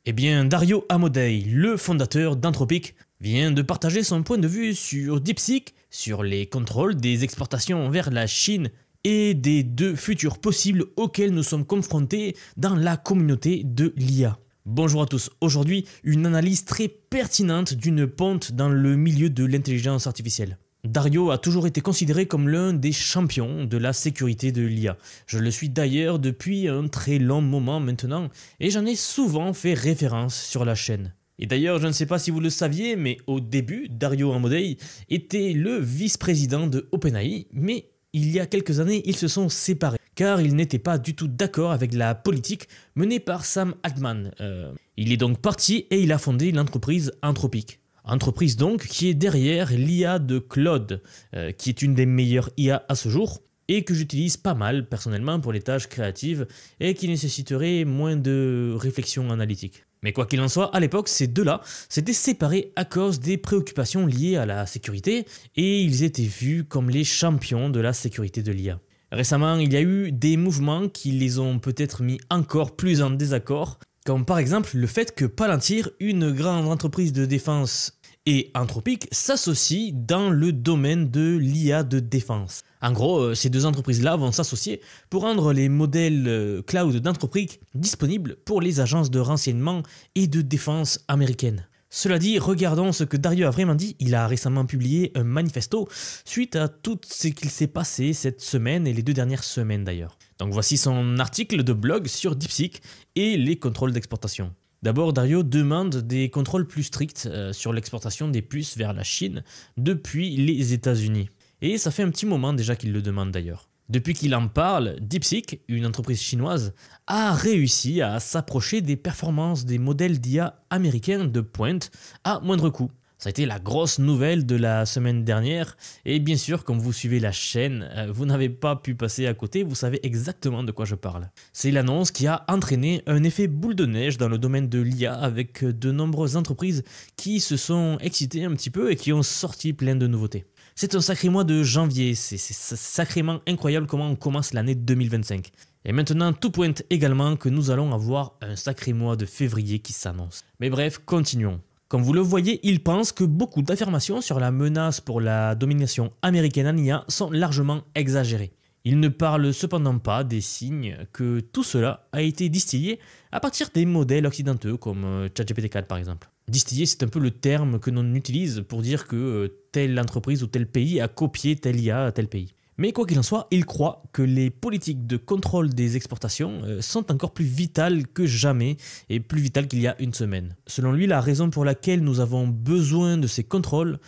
Eh bien, Dario Amodei, le fondateur d'Anthropic, vient de partager son point de vue sur DeepSeek, sur les contrôles des exportations vers la Chine et des deux futurs possibles auxquels nous sommes confrontés dans la communauté de l'IA. Bonjour à tous, aujourd'hui une analyse très pertinente d'une ponte dans le milieu de l'intelligence artificielle. Dario a toujours été considéré comme l'un des champions de la sécurité de l'IA. Je le suis d'ailleurs depuis un très long moment maintenant et j'en ai souvent fait référence sur la chaîne. Et d'ailleurs, je ne sais pas si vous le saviez, mais au début, Dario Amodei était le vice-président de OpenAI, mais il y a quelques années, ils se sont séparés, car il n'était pas du tout d'accord avec la politique menée par Sam Altman. Il est donc parti et il a fondé l'entreprise Anthropic. Entreprise donc qui est derrière l'IA de Claude, qui est une des meilleures IA à ce jour, et que j'utilise pas mal personnellement pour les tâches créatives et qui nécessiterait moins de réflexion analytique. Mais quoi qu'il en soit, à l'époque, ces deux-là s'étaient séparés à cause des préoccupations liées à la sécurité et ils étaient vus comme les champions de la sécurité de l'IA. Récemment, il y a eu des mouvements qui les ont peut-être mis encore plus en désaccord, comme par exemple le fait que Palantir, une grande entreprise de défense, et Anthropic s'associent dans le domaine de l'IA de défense. En gros, ces deux entreprises-là vont s'associer pour rendre les modèles cloud d'Anthropic disponibles pour les agences de renseignement et de défense américaines. Cela dit, regardons ce que Dario a vraiment dit. Il a récemment publié un manifesto suite à tout ce qu'il s'est passé cette semaine et les 2 dernières semaines d'ailleurs. Donc voici son article de blog sur DeepSeek et les contrôles d'exportation. D'abord, Dario demande des contrôles plus stricts sur l'exportation des puces vers la Chine depuis les États-Unis. Et ça fait un petit moment déjà qu'il le demande d'ailleurs. Depuis qu'il en parle, DeepSeek, une entreprise chinoise, a réussi à s'approcher des performances des modèles d'IA américains de pointe à moindre coût. Ça a été la grosse nouvelle de la semaine dernière et bien sûr, comme vous suivez la chaîne, vous n'avez pas pu passer à côté, vous savez exactement de quoi je parle. C'est l'annonce qui a entraîné un effet boule de neige dans le domaine de l'IA avec de nombreuses entreprises qui se sont excitées un petit peu et qui ont sorti plein de nouveautés. C'est un sacré mois de janvier, c'est sacrément incroyable comment on commence l'année 2025. Et maintenant, tout pointe également que nous allons avoir un sacré mois de février qui s'annonce. Mais bref, continuons. Comme vous le voyez, il pense que beaucoup d'affirmations sur la menace pour la domination américaine en IA sont largement exagérées. Il ne parle cependant pas des signes que tout cela a été distillé à partir des modèles occidentaux comme ChatGPT-4 par exemple. Distillé, c'est un peu le terme que l'on utilise pour dire que telle entreprise ou tel pays a copié telle IA à tel pays. Mais quoi qu'il en soit, il croit que les politiques de contrôle des exportations sont encore plus vitales que jamais et plus vitales qu'il y a une semaine. Selon lui, la raison pour laquelle nous avons besoin de ces contrôles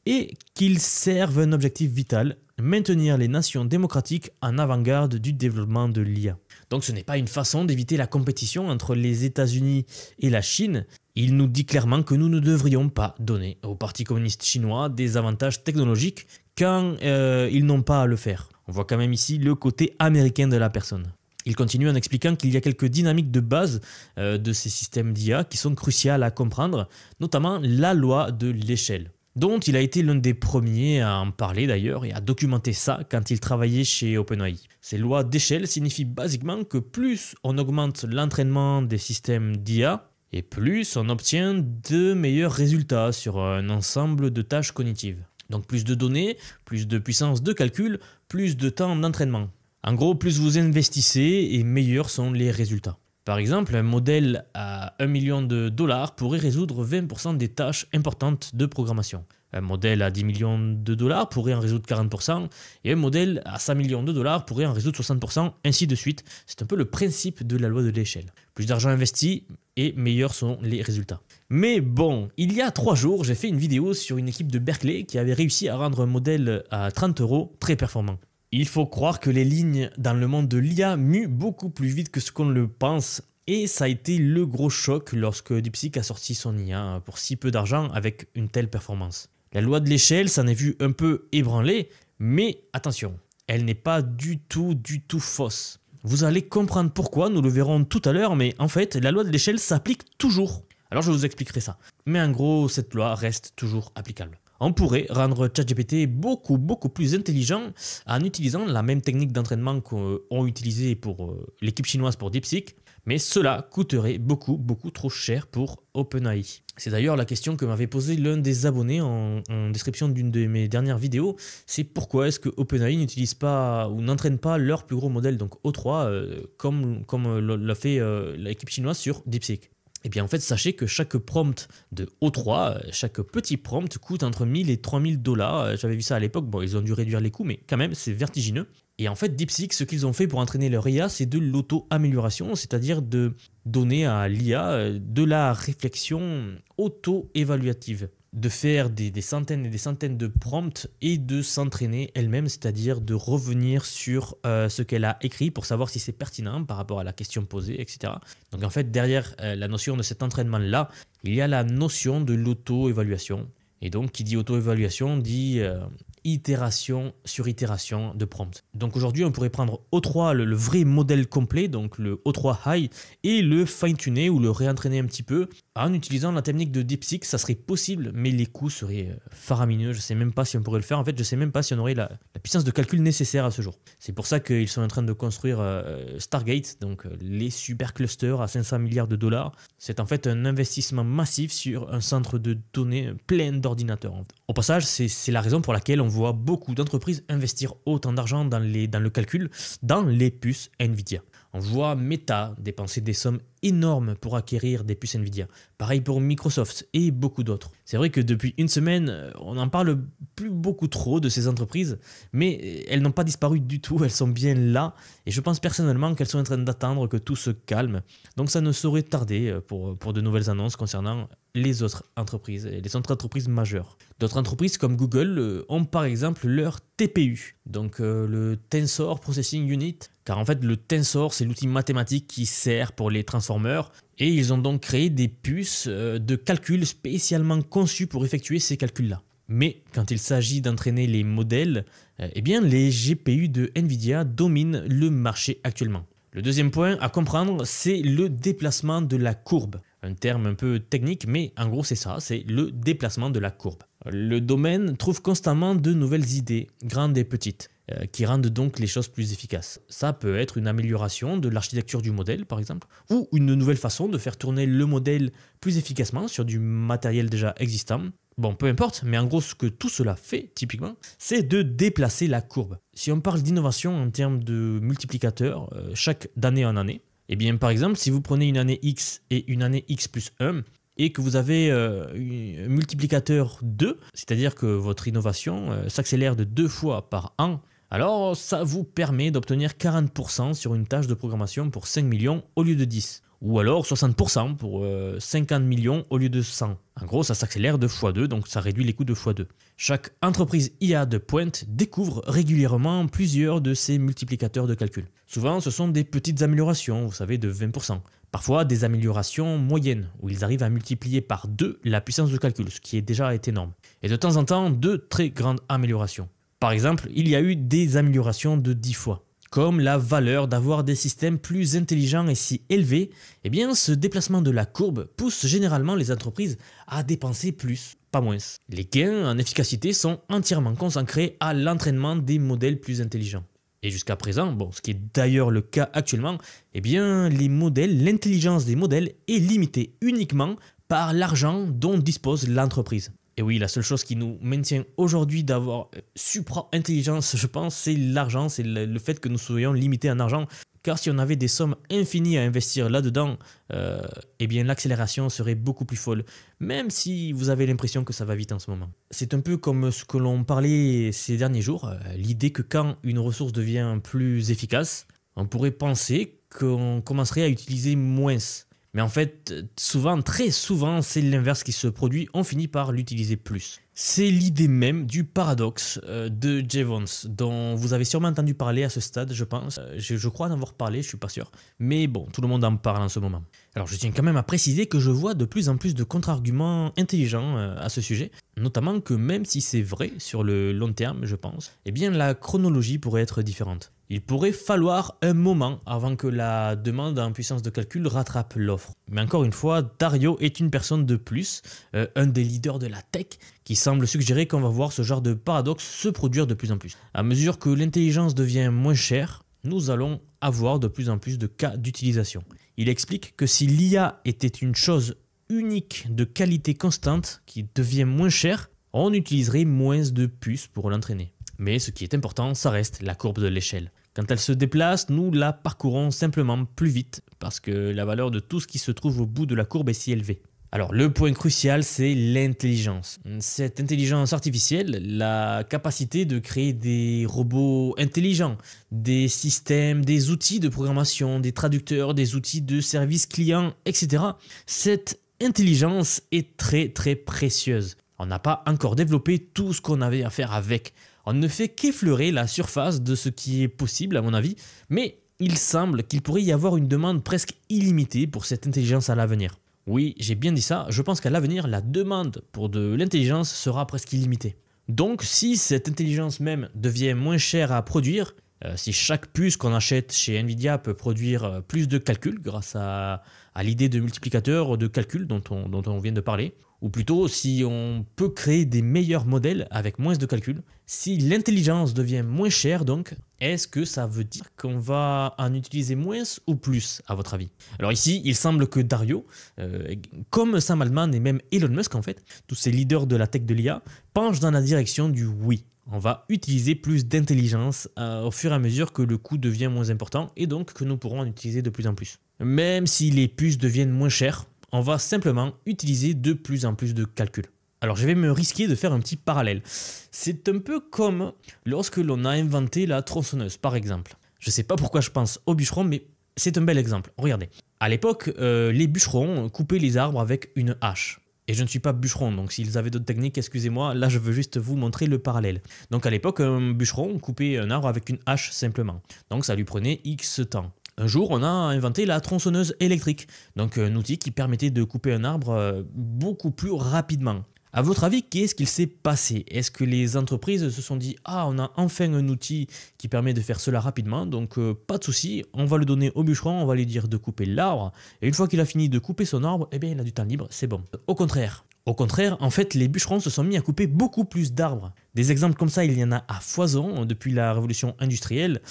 est qu'ils servent un objectif vital, maintenir les nations démocratiques en avant-garde du développement de l'IA. Donc ce n'est pas une façon d'éviter la compétition entre les États-Unis et la Chine. Il nous dit clairement que nous ne devrions pas donner au Parti communiste chinois des avantages technologiques quand ils n'ont pas à le faire. On voit quand même ici le côté américain de la personne. Il continue en expliquant qu'il y a quelques dynamiques de base de ces systèmes d'IA qui sont cruciales à comprendre, notamment la loi de l'échelle, dont il a été l'un des premiers à en parler d'ailleurs et à documenter ça quand il travaillait chez OpenAI. Ces lois d'échelle signifient basiquement que plus on augmente l'entraînement des systèmes d'IA, et plus on obtient de meilleurs résultats sur un ensemble de tâches cognitives. Donc plus de données, plus de puissance de calcul, plus de temps d'entraînement. En gros, plus vous investissez et meilleurs sont les résultats. Par exemple, un modèle à 1 million de dollars pourrait résoudre 20% des tâches importantes de programmation. Un modèle à 10 millions de dollars pourrait en résoudre 40% et un modèle à 100 millions de dollars pourrait en résoudre 60%, ainsi de suite. C'est un peu le principe de la loi de l'échelle. Plus d'argent investi et meilleurs sont les résultats. Mais bon, il y a 3 jours, j'ai fait une vidéo sur une équipe de Berkeley qui avait réussi à rendre un modèle à 30 € très performant. Il faut croire que les lignes dans le monde de l'IA muent beaucoup plus vite que ce qu'on le pense. Et ça a été le gros choc lorsque DeepSeek a sorti son IA pour si peu d'argent avec une telle performance. La loi de l'échelle s'en est vue un peu ébranlée, mais attention, elle n'est pas du tout fausse. Vous allez comprendre pourquoi, nous le verrons tout à l'heure, mais en fait, la loi de l'échelle s'applique toujours. Alors je vous expliquerai ça. Mais en gros, cette loi reste toujours applicable. On pourrait rendre ChatGPT beaucoup plus intelligent en utilisant la même technique d'entraînement qu'ont utilisé pour l'équipe chinoise pour DeepSeek, mais cela coûterait beaucoup trop cher pour OpenAI. C'est d'ailleurs la question que m'avait posée l'un des abonnés en description d'une de mes dernières vidéos, c'est pourquoi est-ce que OpenAI n'utilise pas ou n'entraîne pas leur plus gros modèle, donc O3, comme l'a fait l'équipe chinoise sur DeepSeek. Et bien en fait, sachez que chaque prompt de O3, chaque petit prompt coûte entre 1000 et 3000 $. J'avais vu ça à l'époque, bon ils ont dû réduire les coûts, mais quand même c'est vertigineux. Et en fait, DeepSeek, ce qu'ils ont fait pour entraîner leur IA, c'est de l'auto-amélioration, c'est-à-dire de donner à l'IA de la réflexion auto-évaluative, de faire des centaines et des centaines de prompts et de s'entraîner elle-même, c'est-à-dire de revenir sur ce qu'elle a écrit pour savoir si c'est pertinent par rapport à la question posée, etc. Donc en fait, derrière la notion de cet entraînement-là, il y a la notion de l'auto-évaluation. Et donc, qui dit auto-évaluation dit itération sur itération de prompt. Donc aujourd'hui, on pourrait prendre O3, le vrai modèle complet, donc le O3 High, et le fine-tuner ou le réentraîner un petit peu. En utilisant la technique de DeepSeek, ça serait possible, mais les coûts seraient faramineux. Je ne sais même pas si on pourrait le faire. En fait, je ne sais même pas si on aurait la puissance de calcul nécessaire à ce jour. C'est pour ça qu'ils sont en train de construire Stargate, donc les superclusters à 500 milliards de $. C'est en fait un investissement massif sur un centre de données plein d'ordinateurs. Au passage, c'est la raison pour laquelle on voit beaucoup d'entreprises investir autant d'argent dans le calcul, dans les puces Nvidia. On voit Meta dépenser des sommes énormes pour acquérir des puces Nvidia. Pareil pour Microsoft et beaucoup d'autres. C'est vrai que depuis une semaine, on n'en parle plus beaucoup trop de ces entreprises, mais elles n'ont pas disparu du tout, elles sont bien là. Et je pense personnellement qu'elles sont en train d'attendre que tout se calme. Donc ça ne saurait tarder pour de nouvelles annonces concernant les autres entreprises, les autres entreprises majeures. D'autres entreprises comme Google ont par exemple leur TPU, donc le Tensor Processing Unit, car en fait le Tensor c'est l'outil mathématique qui sert pour les transformers, et ils ont donc créé des puces de calcul spécialement conçues pour effectuer ces calculs-là. Mais quand il s'agit d'entraîner les modèles, eh bien les GPU de Nvidia dominent le marché actuellement. Le deuxième point à comprendre, c'est le déplacement de la courbe. Un terme un peu technique, mais en gros c'est ça, c'est le déplacement de la courbe. Le domaine trouve constamment de nouvelles idées, grandes et petites, qui rendent donc les choses plus efficaces. Ça peut être une amélioration de l'architecture du modèle par exemple, ou une nouvelle façon de faire tourner le modèle plus efficacement sur du matériel déjà existant. Bon, peu importe, mais en gros, ce que tout cela fait, typiquement, c'est de déplacer la courbe. Si on parle d'innovation en termes de multiplicateurs, d'année en année, eh bien, par exemple, si vous prenez une année X et une année X plus 1, et que vous avez un multiplicateur 2, c'est-à-dire que votre innovation s'accélère de 2 fois par an, alors ça vous permet d'obtenir 40% sur une tâche de programmation pour 5 millions au lieu de 10. Ou alors 60% pour 50 millions au lieu de 100. En gros, ça s'accélère de x2, donc ça réduit les coûts de x2. Chaque entreprise IA de pointe découvre régulièrement plusieurs de ces multiplicateurs de calcul. Souvent, ce sont des petites améliorations, vous savez, de 20%. Parfois, des améliorations moyennes, où ils arrivent à multiplier par 2 la puissance de calcul, ce qui déjà est énorme. Et de temps en temps, de très grandes améliorations. Par exemple, il y a eu des améliorations de 10 fois. Comme la valeur d'avoir des systèmes plus intelligents et si élevés, eh bien ce déplacement de la courbe pousse généralement les entreprises à dépenser plus, pas moins. Les gains en efficacité sont entièrement consacrés à l'entraînement des modèles plus intelligents. Et jusqu'à présent, bon, ce qui est d'ailleurs le cas actuellement, eh bien l'intelligence des modèles est limitée uniquement par l'argent dont dispose l'entreprise. Et oui, la seule chose qui nous maintient aujourd'hui d'avoir supra-intelligence, je pense, c'est l'argent, c'est le fait que nous soyons limités en argent. Car si on avait des sommes infinies à investir là-dedans, eh bien l'accélération serait beaucoup plus folle, même si vous avez l'impression que ça va vite en ce moment. C'est un peu comme ce que l'on parlait ces derniers jours, l'idée que quand une ressource devient plus efficace, on pourrait penser qu'on commencerait à utiliser moins. Mais en fait, souvent, très souvent, c'est l'inverse qui se produit, on finit par l'utiliser plus. C'est l'idée même du paradoxe de Jevons, dont vous avez sûrement entendu parler à ce stade, je pense. Je crois en avoir parlé, je suis pas sûr. Mais bon, tout le monde en parle en ce moment. Alors je tiens quand même à préciser que je vois de plus en plus de contre-arguments intelligents à ce sujet, notamment que même si c'est vrai sur le long terme, je pense, eh bien la chronologie pourrait être différente. Il pourrait falloir un moment avant que la demande en puissance de calcul rattrape l'offre. Mais encore une fois, Dario est une personne de plus, un des leaders de la tech, qui semble suggérer qu'on va voir ce genre de paradoxe se produire de plus en plus. À mesure que l'intelligence devient moins chère, nous allons avoir de plus en plus de cas d'utilisation. Il explique que si l'IA était une chose unique de qualité constante qui devient moins chère, on utiliserait moins de puces pour l'entraîner. Mais ce qui est important, ça reste la courbe de l'échelle. Quand elle se déplace, nous la parcourons simplement plus vite parce que la valeur de tout ce qui se trouve au bout de la courbe est si élevée. Alors le point crucial, c'est l'intelligence. Cette intelligence artificielle, la capacité de créer des robots intelligents, des systèmes, des outils de programmation, des traducteurs, des outils de service client, etc. Cette intelligence est très très précieuse. On n'a pas encore développé tout ce qu'on avait à faire avec. On ne fait qu'effleurer la surface de ce qui est possible à mon avis, mais il semble qu'il pourrait y avoir une demande presque illimitée pour cette intelligence à l'avenir. Oui, j'ai bien dit ça, je pense qu'à l'avenir, la demande pour de l'intelligence sera presque illimitée. Donc si cette intelligence même devient moins chère à produire, si chaque puce qu'on achète chez Nvidia peut produire plus de calculs grâce à l'idée de multiplicateur de calcul dont on vient de parler, ou plutôt si on peut créer des meilleurs modèles avec moins de calculs, si l'intelligence devient moins chère donc, est-ce que ça veut dire qu'on va en utiliser moins ou plus à votre avis? Alors ici, il semble que Dario, comme Sam Altman et même Elon Musk en fait, tous ces leaders de la tech de l'IA, penchent dans la direction du oui. On va utiliser plus d'intelligence au fur et à mesure que le coût devient moins important et donc que nous pourrons en utiliser de plus en plus. Même si les puces deviennent moins chères, on va simplement utiliser de plus en plus de calculs. Alors je vais me risquer de faire un petit parallèle. C'est un peu comme lorsque l'on a inventé la tronçonneuse par exemple. Je ne sais pas pourquoi je pense aux bûcherons, mais c'est un bel exemple. Regardez. À l'époque, les bûcherons coupaient les arbres avec une hache. Et je ne suis pas bûcheron, donc s'ils avaient d'autres techniques, excusez-moi, là je veux juste vous montrer le parallèle. Donc à l'époque, un bûcheron coupait un arbre avec une hache simplement. Donc ça lui prenait X temps. Un jour, on a inventé la tronçonneuse électrique, donc un outil qui permettait de couper un arbre beaucoup plus rapidement. À votre avis, qu'est-ce qu'il s'est passé? Est-ce que les entreprises se sont dit « Ah, on a enfin un outil qui permet de faire cela rapidement, donc pas de souci, on va le donner au bûcheron, on va lui dire de couper l'arbre, et une fois qu'il a fini de couper son arbre, eh bien il a du temps libre, c'est bon. » Au contraire, en fait, les bûcherons se sont mis à couper beaucoup plus d'arbres. Des exemples comme ça, il y en a à foison depuis la révolution industrielle,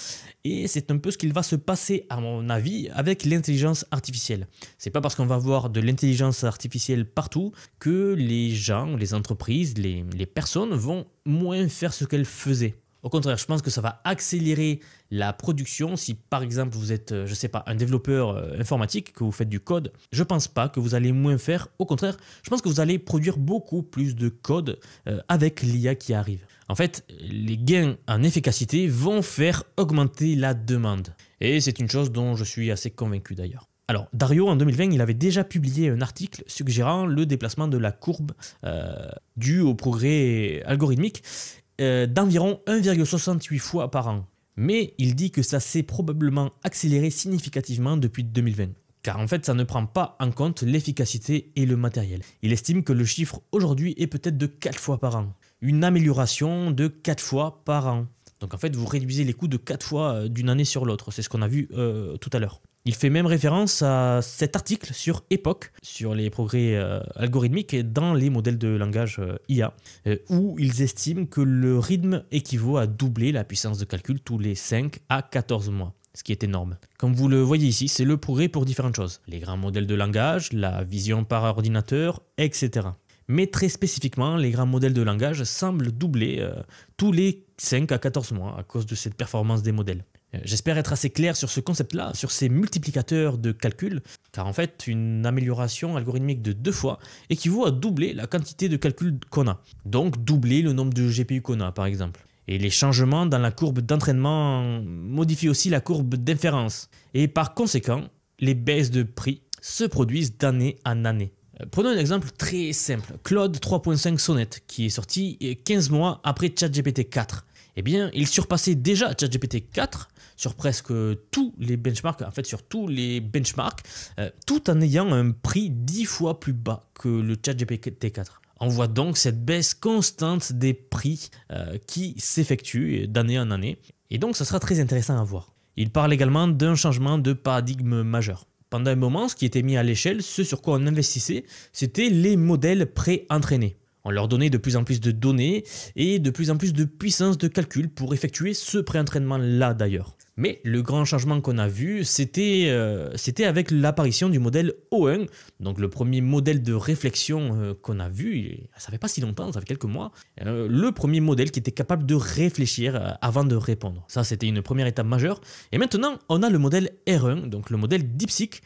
et c'est un peu ce qu'il va se passer, à mon avis, avec l'intelligence artificielle. C'est pas parce qu'on va avoir de l'intelligence artificielle partout que les gens, les entreprises, les personnes vont moins faire ce qu'elles faisaient. Au contraire, je pense que ça va accélérer la production. Si par exemple vous êtes, je sais pas, un développeur informatique, que vous faites du code, je pense pas que vous allez moins faire. Au contraire, je pense que vous allez produire beaucoup plus de code avec l'IA qui arrive. En fait, les gains en efficacité vont faire augmenter la demande. Et c'est une chose dont je suis assez convaincu d'ailleurs. Alors, Dario, en 2020, il avait déjà publié un article suggérant le déplacement de la courbe due au progrès algorithmique d'environ 1,68 fois par an. Mais il dit que ça s'est probablement accéléré significativement depuis 2020. Car en fait, ça ne prend pas en compte l'efficacité et le matériel. Il estime que le chiffre aujourd'hui est peut-être de 4 fois par an. Une amélioration de 4 fois par an. Donc en fait, vous réduisez les coûts de 4 fois d'une année sur l'autre. C'est ce qu'on a vu tout à l'heure. Il fait même référence à cet article sur Epoch, sur les progrès algorithmiques dans les modèles de langage IA, où ils estiment que le rythme équivaut à doubler la puissance de calcul tous les 5 à 14 mois, ce qui est énorme. Comme vous le voyez ici, c'est le progrès pour différentes choses. Les grands modèles de langage, la vision par ordinateur, etc. Mais très spécifiquement, les grands modèles de langage semblent doubler tous les 5 à 14 mois à cause de cette performance des modèles. J'espère être assez clair sur ce concept-là, sur ces multiplicateurs de calcul, car en fait, une amélioration algorithmique de 2 fois équivaut à doubler la quantité de calcul qu'on a. Donc doubler le nombre de GPU qu'on a, par exemple. Et les changements dans la courbe d'entraînement modifient aussi la courbe d'inférence. Et par conséquent, les baisses de prix se produisent d'année en année. Prenons un exemple très simple. Claude 3.5 Sonnet, qui est sorti 15 mois après ChatGPT 4. Eh bien, il surpassait déjà ChatGPT 4 sur presque tous les benchmarks, en fait sur tous les benchmarks, tout en ayant un prix 10 fois plus bas que le ChatGPT 4. On voit donc cette baisse constante des prix qui s'effectue d'année en année, et donc ça sera très intéressant à voir. Il parle également d'un changement de paradigme majeur. Pendant un moment, ce qui était mis à l'échelle, ce sur quoi on investissait, c'était les modèles pré-entraînés. On leur donnait de plus en plus de données et de plus en plus de puissance de calcul pour effectuer ce pré-entraînement-là d'ailleurs. Mais le grand changement qu'on a vu, c'était avec l'apparition du modèle O1, donc le premier modèle de réflexion qu'on a vu, et ça fait pas si longtemps, ça fait quelques mois, le premier modèle qui était capable de réfléchir avant de répondre. Ça, c'était une première étape majeure. Et maintenant, on a le modèle R1, donc le modèle DeepSeek,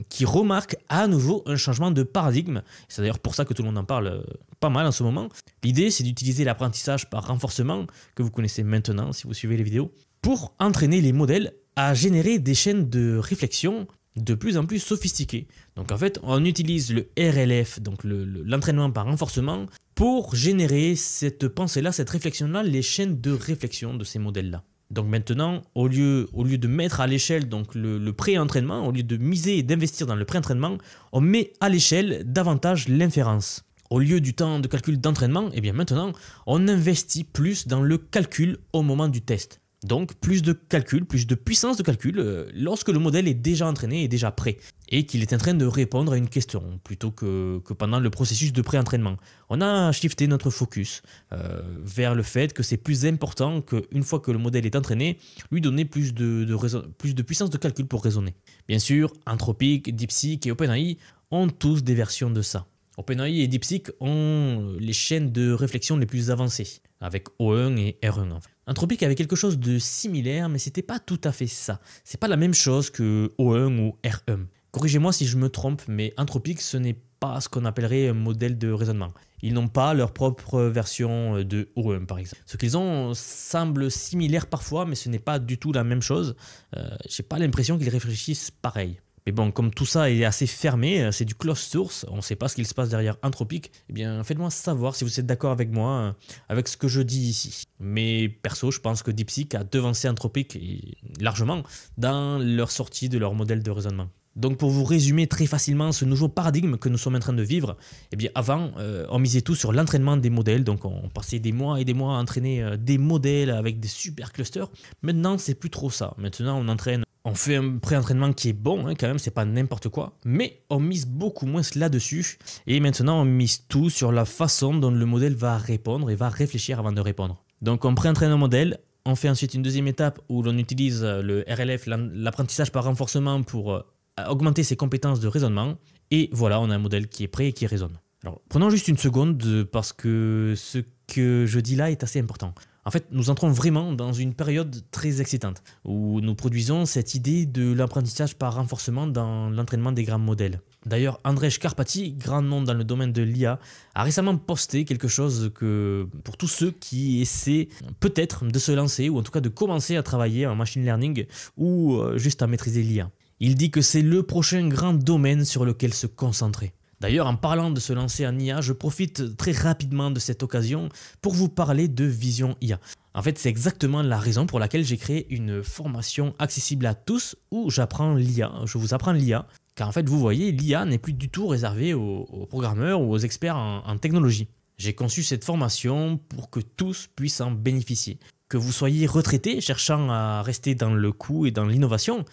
qui remarque à nouveau un changement de paradigme. C'est d'ailleurs pour ça que tout le monde en parle pas mal en ce moment. L'idée, c'est d'utiliser l'apprentissage par renforcement, que vous connaissez maintenant si vous suivez les vidéos, pour entraîner les modèles à générer des chaînes de réflexion de plus en plus sophistiquées. Donc en fait, on utilise le RLF, donc l'entraînement par renforcement, pour générer cette pensée-là, cette réflexion-là, les chaînes de réflexion de ces modèles-là. Donc maintenant, au lieu de mettre à l'échelle donc le pré-entraînement, au lieu de miser et d'investir dans le pré-entraînement, on met à l'échelle davantage l'inférence. Au lieu du temps de calcul d'entraînement, eh bien maintenant, on investit plus dans le calcul au moment du test. Donc plus de calcul, plus de puissance de calcul lorsque le modèle est déjà entraîné et déjà prêt et qu'il est en train de répondre à une question plutôt que pendant le processus de pré-entraînement. On a shifté notre focus vers le fait que c'est plus important qu'une fois que le modèle est entraîné, lui donner plus de puissance de calcul pour raisonner. Bien sûr, Anthropic, DeepSeek et OpenAI ont tous des versions de ça. OpenAI et DeepSeek ont les chaînes de réflexion les plus avancées, avec O1 et R1 en fait. Anthropic avait quelque chose de similaire, mais c'était pas tout à fait ça. C'est pas la même chose que O1 ou R1. Corrigez-moi si je me trompe, mais Anthropic, ce n'est pas ce qu'on appellerait un modèle de raisonnement. Ils n'ont pas leur propre version de O1 par exemple. Ce qu'ils ont semble similaire parfois, mais ce n'est pas du tout la même chose. J'ai pas l'impression qu'ils réfléchissent pareil. Mais bon, comme tout ça est assez fermé, c'est du closed source, on ne sait pas ce qu'il se passe derrière Anthropic, eh bien faites-moi savoir si vous êtes d'accord avec moi, avec ce que je dis ici. Mais perso, je pense que DeepSeek a devancé Anthropic largement dans leur sortie de leur modèle de raisonnement. Donc pour vous résumer très facilement ce nouveau paradigme que nous sommes en train de vivre, eh bien avant, on misait tout sur l'entraînement des modèles, donc on passait des mois et des mois à entraîner des modèles avec des super clusters. Maintenant, c'est plus trop ça. Maintenant, on fait un pré-entraînement qui est bon, quand même, c'est pas n'importe quoi, mais on mise beaucoup moins là-dessus. Et maintenant, on mise tout sur la façon dont le modèle va répondre et va réfléchir avant de répondre. Donc, on pré-entraîne un modèle, on fait ensuite une deuxième étape où l'on utilise le RLF, l'apprentissage par renforcement, pour augmenter ses compétences de raisonnement. Et voilà, on a un modèle qui est prêt et qui raisonne. Alors, prenons juste une seconde parce que ce que je dis là est assez important. En fait, nous entrons vraiment dans une période très excitante où nous produisons cette idée de l'apprentissage par renforcement dans l'entraînement des grands modèles. D'ailleurs, Andrej Karpathy, grand nom dans le domaine de l'IA, a récemment posté quelque chose que pour tous ceux qui essaient peut-être de se lancer ou en tout cas de commencer à travailler en machine learning ou juste à maîtriser l'IA. Il dit que c'est le prochain grand domaine sur lequel se concentrer. D'ailleurs, en parlant de se lancer en IA, je profite très rapidement de cette occasion pour vous parler de Vision IA. En fait, c'est exactement la raison pour laquelle j'ai créé une formation accessible à tous où j'apprends l'IA. Je vous apprends l'IA, car en fait, vous voyez, l'IA n'est plus du tout réservée aux programmeurs ou aux experts en technologie. J'ai conçu cette formation pour que tous puissent en bénéficier. Que vous soyez retraité cherchant à rester dans le coût et dans l'innovation,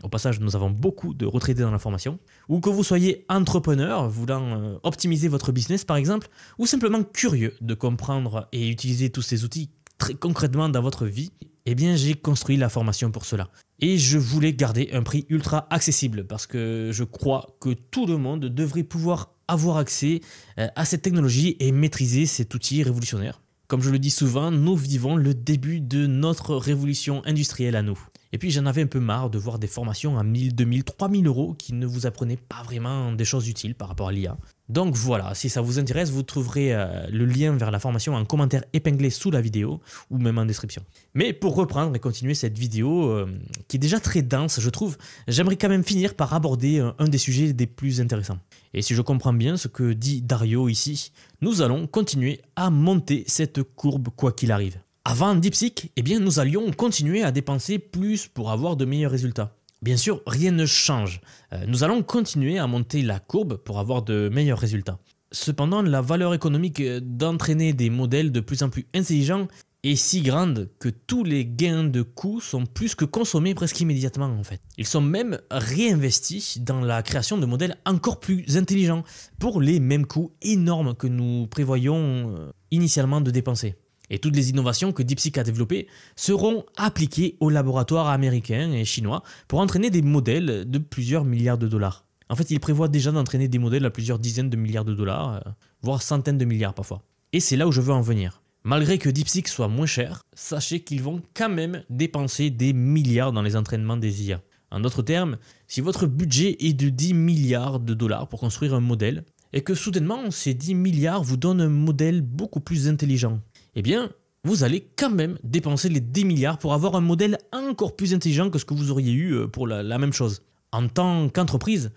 au passage nous avons beaucoup de retraités dans la formation, ou que vous soyez entrepreneur voulant optimiser votre business par exemple, ou simplement curieux de comprendre et utiliser tous ces outils très concrètement dans votre vie, eh bien j'ai construit la formation pour cela. Et je voulais garder un prix ultra accessible parce que je crois que tout le monde devrait pouvoir avoir accès à cette technologie et maîtriser cet outil révolutionnaire. Comme je le dis souvent, nous vivons le début de notre révolution industrielle à nous. Et puis j'en avais un peu marre de voir des formations à 1000, 2000, 3000 euros qui ne vous apprenaient pas vraiment des choses utiles par rapport à l'IA. Donc voilà, si ça vous intéresse, vous trouverez le lien vers la formation en commentaire épinglé sous la vidéo ou même en description. Mais pour reprendre et continuer cette vidéo qui est déjà très dense, je trouve, j'aimerais quand même finir par aborder un des sujets des plus intéressants. Et si je comprends bien ce que dit Dario ici, nous allons continuer à monter cette courbe quoi qu'il arrive. Avant DeepSeek, eh bien, nous allions continuer à dépenser plus pour avoir de meilleurs résultats. Bien sûr, rien ne change. Nous allons continuer à monter la courbe pour avoir de meilleurs résultats. Cependant, la valeur économique d'entraîner des modèles de plus en plus intelligents est si grande que tous les gains de coûts sont plus que consommés presque immédiatement en fait. Ils sont même réinvestis dans la création de modèles encore plus intelligents pour les mêmes coûts énormes que nous prévoyions initialement de dépenser. Et toutes les innovations que DeepSeek a développées seront appliquées aux laboratoires américains et chinois pour entraîner des modèles de plusieurs milliards de dollars. En fait, il prévoit déjà d'entraîner des modèles à plusieurs dizaines de milliards de dollars, voire centaines de milliards parfois. Et c'est là où je veux en venir. Malgré que DeepSeek soit moins cher, sachez qu'ils vont quand même dépenser des milliards dans les entraînements des IA. En d'autres termes, si votre budget est de 10 milliards de dollars pour construire un modèle, et que soudainement ces 10 milliards vous donnent un modèle beaucoup plus intelligent, eh bien, vous allez quand même dépenser les 10 milliards pour avoir un modèle encore plus intelligent que ce que vous auriez eu pour la même chose. En tant qu'entreprise,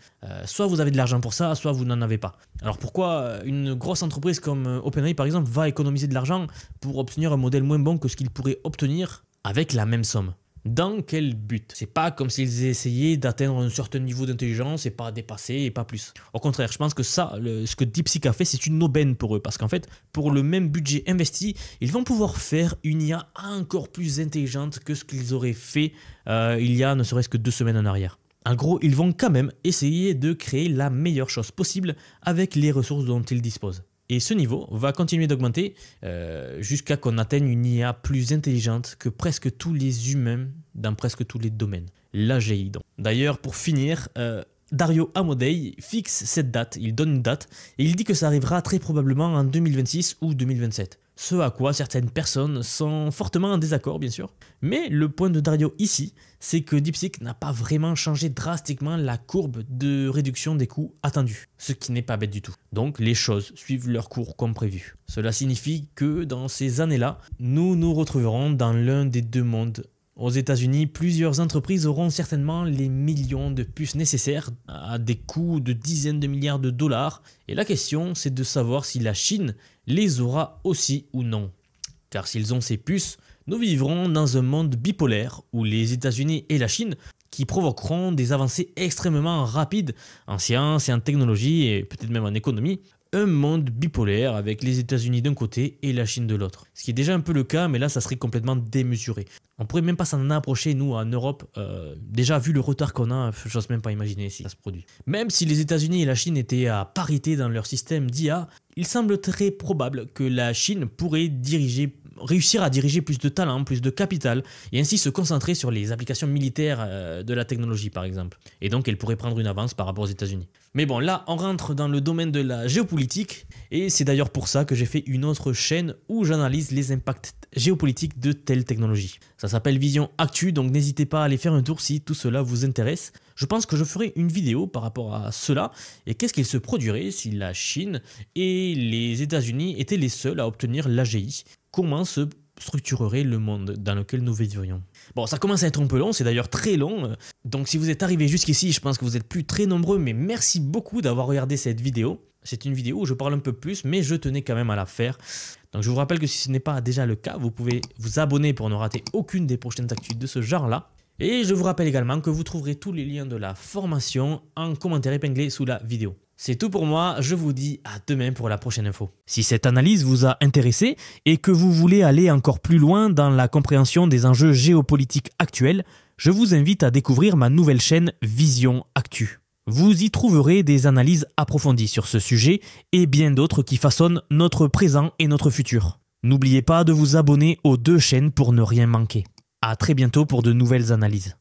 soit vous avez de l'argent pour ça, soit vous n'en avez pas. Alors pourquoi une grosse entreprise comme OpenAI par exemple va économiser de l'argent pour obtenir un modèle moins bon que ce qu'il pourrait obtenir avec la même somme? Dans quel but? C'est pas comme s'ils essayaient d'atteindre un certain niveau d'intelligence et pas dépasser et pas plus. Au contraire, je pense que ça, ce que DeepSeek a fait, c'est une aubaine pour eux. Parce qu'en fait, pour le même budget investi, ils vont pouvoir faire une IA encore plus intelligente que ce qu'ils auraient fait il y a ne serait-ce que 2 semaines en arrière. En gros, ils vont quand même essayer de créer la meilleure chose possible avec les ressources dont ils disposent. Et ce niveau va continuer d'augmenter jusqu'à qu'on atteigne une IA plus intelligente que presque tous les humains dans presque tous les domaines. L'AGI donc. D'ailleurs, pour finir, Dario Amodei fixe cette date, il donne une date, et il dit que ça arrivera très probablement en 2026 ou 2027. Ce à quoi certaines personnes sont fortement en désaccord, bien sûr. Mais le point de Dario ici, c'est que DeepSeek n'a pas vraiment changé drastiquement la courbe de réduction des coûts attendus, ce qui n'est pas bête du tout. Donc les choses suivent leur cours comme prévu. Cela signifie que dans ces années-là, nous nous retrouverons dans l'un des deux mondes. Aux États-Unis, plusieurs entreprises auront certainement les millions de puces nécessaires à des coûts de dizaines de milliards de dollars. Et la question, c'est de savoir si la Chine les aura aussi ou non. Car s'ils ont ces puces, nous vivrons dans un monde bipolaire où les États-Unis et la Chine qui provoqueront des avancées extrêmement rapides en sciences et en technologie et peut-être même en économie. Un monde bipolaire avec les États-Unis d'un côté et la Chine de l'autre. Ce qui est déjà un peu le cas, mais là ça serait complètement démesuré. On pourrait même pas s'en approcher, nous, en Europe. Déjà, vu le retard qu'on a, j'ose même pas imaginer si ça se produit. Même si les États-Unis et la Chine étaient à parité dans leur système d'IA, il semble très probable que la Chine pourrait réussir à diriger plus de talent, plus de capital, et ainsi se concentrer sur les applications militaires de la technologie, par exemple. Et donc, elle pourrait prendre une avance par rapport aux États-Unis. Mais bon, là, on rentre dans le domaine de la géopolitique, et c'est d'ailleurs pour ça que j'ai fait une autre chaîne où j'analyse les impacts géopolitiques de telles technologies. Ça s'appelle Vision Actu, donc n'hésitez pas à aller faire un tour si tout cela vous intéresse. Je pense que je ferai une vidéo par rapport à cela, et qu'est-ce qu'il se produirait si la Chine et les États-Unis étaient les seuls à obtenir l'AGI. Comment se structurerait le monde dans lequel nous vivrions. Bon, ça commence à être un peu long, c'est d'ailleurs très long, donc si vous êtes arrivé jusqu'ici, je pense que vous êtes plus très nombreux, mais merci beaucoup d'avoir regardé cette vidéo. C'est une vidéo où je parle un peu plus, mais je tenais quand même à la faire. Donc je vous rappelle que si ce n'est pas déjà le cas, vous pouvez vous abonner pour ne rater aucune des prochaines actus de ce genre-là. Et je vous rappelle également que vous trouverez tous les liens de la formation en commentaire épinglé sous la vidéo. C'est tout pour moi, je vous dis à demain pour la prochaine info. Si cette analyse vous a intéressé et que vous voulez aller encore plus loin dans la compréhension des enjeux géopolitiques actuels, je vous invite à découvrir ma nouvelle chaîne Vision Actu. Vous y trouverez des analyses approfondies sur ce sujet et bien d'autres qui façonnent notre présent et notre futur. N'oubliez pas de vous abonner aux 2 chaînes pour ne rien manquer. À très bientôt pour de nouvelles analyses.